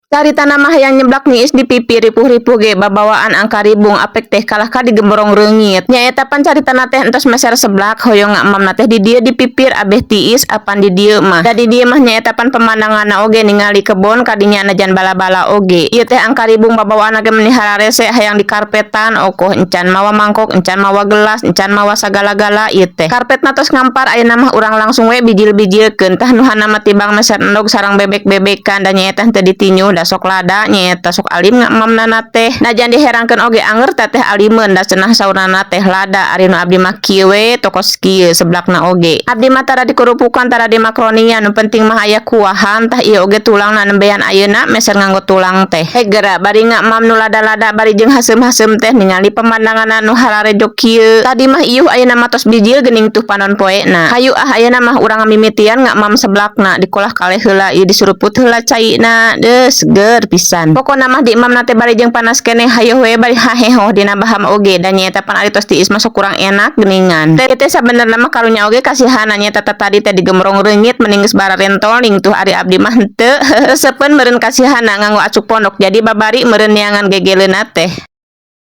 Carita nama hayang nyeblak niis di pipi ripuh-ripuh ge babawaan angka ribung apek teh kalah ka digemborong reungit. Nyaeta pan carita teh entos meser seblak hoyong ngamam teh di dieu dipipir abeh tiis apan di dieu mah. Da di dieu mah nyaeta pan pemandanganna oge ningali kebon kadinya najan bala-bala oge. Ieu teh angka ribung babawaan ge menihara rese hayang di karpetan okoh encan mawa mangkok, encan mawa gelas, encan mawa sagala-gala ieu teh. Karpetna tos ngampar ayeuna mah urang langsung we bijil-bijilkeun tah nuhana mah tibang meser endog sareng bebek-bebekan da nyaeta teh ditinyu da sok lada nyaeta sok alim ngamamna teh. Najan diherangkeun oge anger teteh alimeun da cenah saurana teh lada ari nu abdi mah kieu we tokos kieu seblakna oge. Abdi mah tara dikurupukan tara dimakronian nu penting mah aya kuahan tah ieu oge tulangna nembean ayeuna meser nganggo tulang teh. Hegera bari ngamam nu lada-lada bari jeung haseum-haseum teh ningali pemandanganna nu halarejo kieu. Tadi mah ieuh ayeuna mah tos bijil geuning tuh panon poena. Hayu ayeuna mah urang mimitian ngamam seblakna dikolah kaleh heula ieu disuruput heula caina deus seger pisan. Pokona mah di imam nate bari jeung panas keneh hayo we bari haheho dina baham oge dan nyaeta pan ari tos tiis masuk kurang enak geuningan. Teh teh sabenerna mah karunya oge kasihan nyaeta tadi teh digemrong reungit mending geus bara rentoling tuh ari abdi mah henteu. Reseupeun meureun kasihan nganggo acuk pondok jadi babari meureun neangan gegeleuna teh.